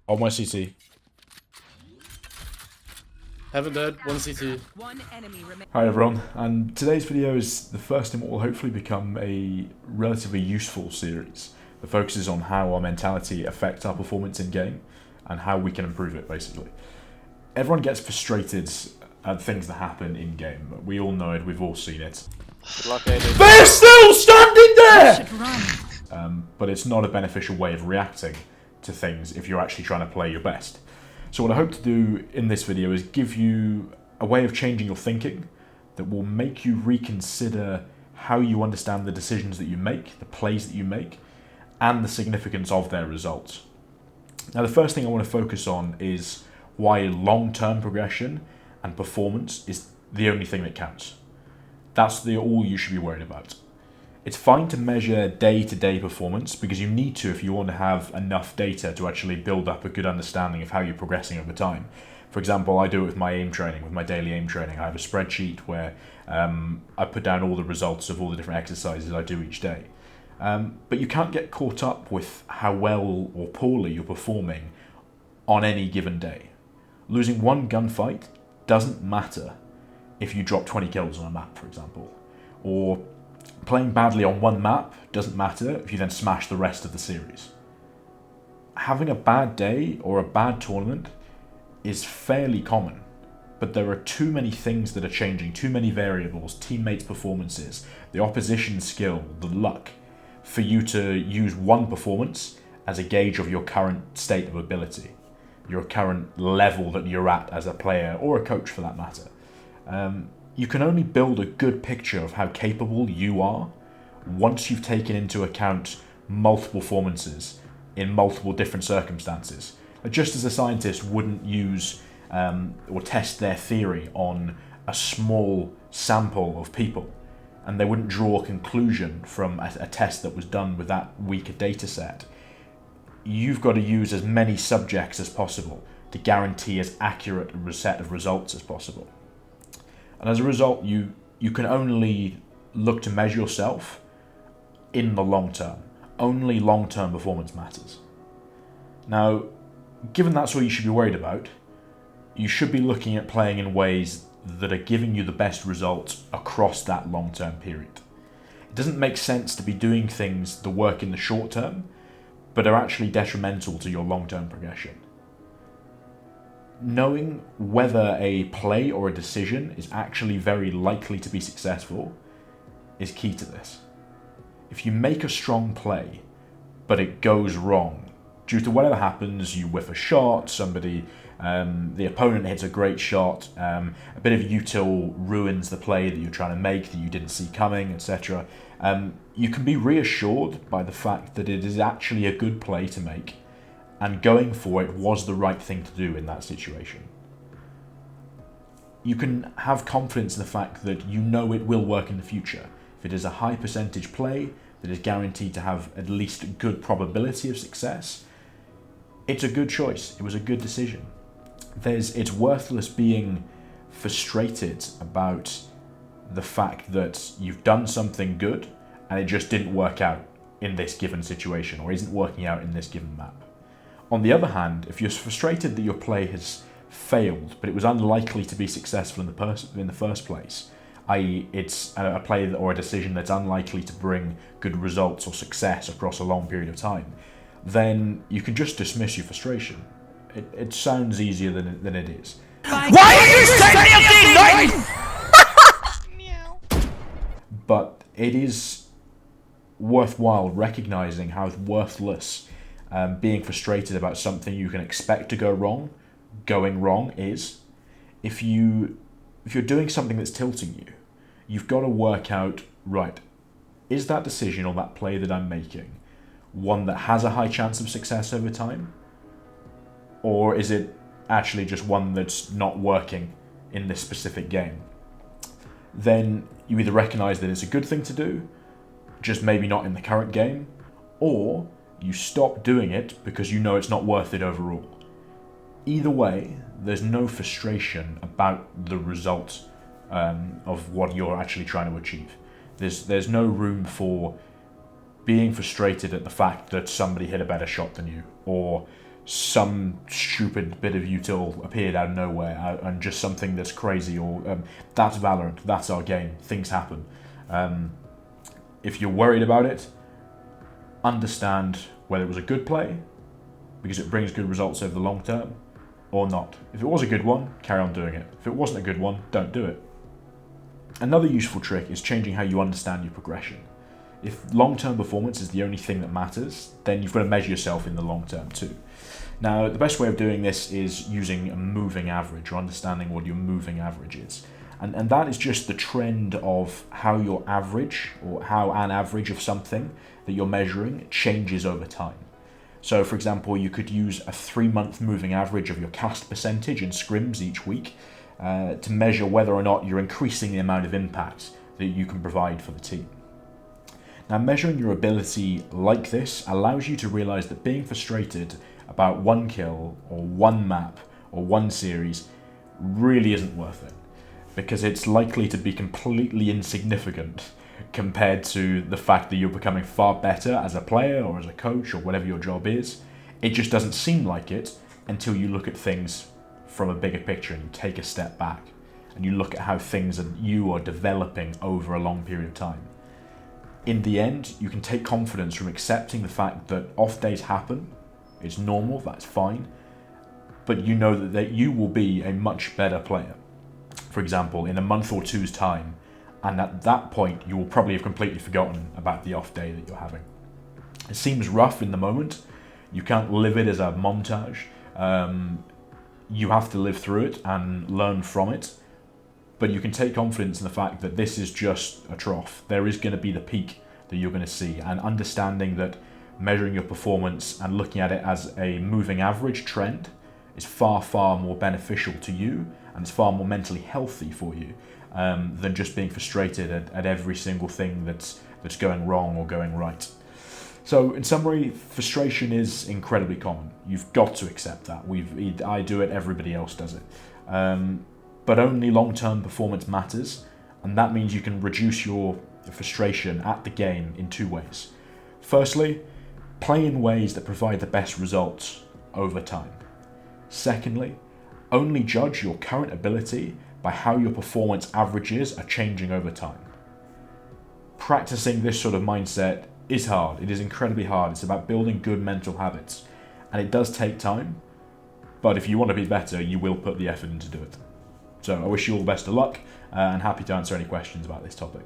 On my CT. Heaven dead, 1 CT. One enemy remains. Hi everyone, and today's video is the first in what will hopefully become a relatively useful series that focuses on how our mentality affects our performance in game and how we can improve it, basically. Everyone gets frustrated at things that happen in game. We all know it, we've all seen it. They're still standing there! But it's not a beneficial way of reacting to things if you're actually trying to play your best. So what I hope to do in this video is give you a way of changing your thinking that will make you reconsider how you understand the decisions that you make, the plays that you make, and the significance of their results. Now the first thing I want to focus on is why long-term progression and performance is the only thing that counts. That's all you should be worried about. It's fine to measure day-to-day performance because you need to if you want to have enough data to actually build up a good understanding of how you're progressing over time. For example, I do it with my aim training, with my daily aim training. I have a spreadsheet where I put down all the results of all the different exercises I do each day. But you can't get caught up with how well or poorly you're performing on any given day. Losing one gunfight doesn't matter if you drop 20 kills on a map, for example. Or playing badly on one map doesn't matter if you then smash the rest of the series. Having a bad day or a bad tournament is fairly common, but there are too many things that are changing, too many variables, teammates' performances, the opposition's skill, the luck, for you to use one performance as a gauge of your current state of ability, your current level that you're at as a player, or a coach for that matter. You can only build a good picture of how capable you are once you've taken into account multiple performances in multiple different circumstances. Just as a scientist wouldn't use or test their theory on a small sample of people, and they wouldn't draw a conclusion from a test that was done with that weaker data set, you've got to use as many subjects as possible to guarantee as accurate a set of results as possible. And as a result, you can only look to measure yourself in the long term. Only long-term performance matters. Now, given that's what you should be worried about, you should be looking at playing in ways that are giving you the best results across that long-term period. It doesn't make sense to be doing things that work in the short term, but are actually detrimental to your long-term progression. Knowing whether a play or a decision is actually very likely to be successful is key to this. If you make a strong play, but it goes wrong, due to whatever happens, you whiff a shot, the opponent hits a great shot, a bit of util ruins the play that you're trying to make that you didn't see coming, etc. You can be reassured by the fact that it is actually a good play to make, and going for it was the right thing to do in that situation. You can have confidence in the fact that you know it will work in the future. If it is a high percentage play that is guaranteed to have at least a good probability of success, it's a good choice, it was a good decision. It's worthless being frustrated about the fact that you've done something good and it just didn't work out in this given situation or isn't working out in this given map. On the other hand, if you're frustrated that your play has failed, but it was unlikely to be successful in the first place, i.e. it's a play or a decision that's unlikely to bring good results or success across a long period of time, then you can just dismiss your frustration. It sounds easier than it is. Why are you saying But it is worthwhile recognizing how worthless being frustrated about something you can expect to go wrong, going wrong is. If you're doing something that's tilting you, you've got to work out, right, is that decision or that play that I'm making one that has a high chance of success over time? Or is it actually just one that's not working in this specific game? Then you either recognize that it's a good thing to do, just maybe not in the current game, or you stop doing it because you know it's not worth it overall. Either way, there's no frustration about the result of what you're actually trying to achieve. There's no room for being frustrated at the fact that somebody hit a better shot than you, or some stupid bit of util appeared out of nowhere and just something that's crazy, or that's Valorant, that's our game, things happen. If you're worried about it, understand whether it was a good play, because it brings good results over the long term, or not. If it was a good one, carry on doing it. If it wasn't a good one, don't do it. Another useful trick is changing how you understand your progression. If long-term performance is the only thing that matters, then you've got to measure yourself in the long term too. Now, the best way of doing this is using a moving average, or understanding what your moving average is. And that is just the trend of how your average, or how an average of something that you're measuring changes over time. So, for example, you could use a 3-month moving average of your cast percentage in scrims each week to measure whether or not you're increasing the amount of impact that you can provide for the team. Now, measuring your ability like this allows you to realise that being frustrated about one kill, or one map, or one series really isn't worth it, because it's likely to be completely insignificant compared to the fact that you're becoming far better as a player or as a coach or whatever your job is. It just doesn't seem like it until you look at things from a bigger picture and you take a step back and you look at how things you are developing over a long period of time. In the end, you can take confidence from accepting the fact that off days happen. It's normal, that's fine, but you know that you will be a much better player. For example, in a month or two's time, and at that point you will probably have completely forgotten about the off day that you're having. It seems rough in the moment. You can't live it as a montage. You have to live through it and learn from it, but you can take confidence in the fact that this is just a trough. There is going to be the peak that you're going to see, and understanding that measuring your performance and looking at it as a moving average trend is far, far more beneficial to you, and it's far more mentally healthy for you than just being frustrated at every single thing that's going wrong or going right. So in summary, frustration is incredibly common. You've got to accept that. I do it, everybody else does it. But only long-term performance matters, and that means you can reduce your frustration at the game in 2 ways. Firstly, play in ways that provide the best results over time. Secondly, only judge your current ability by how your performance averages are changing over time. Practicing this sort of mindset is hard. It is incredibly hard. It's about building good mental habits, and it does take time, but if you want to be better, you will put the effort in to do it. So I wish you all the best of luck, and happy to answer any questions about this topic.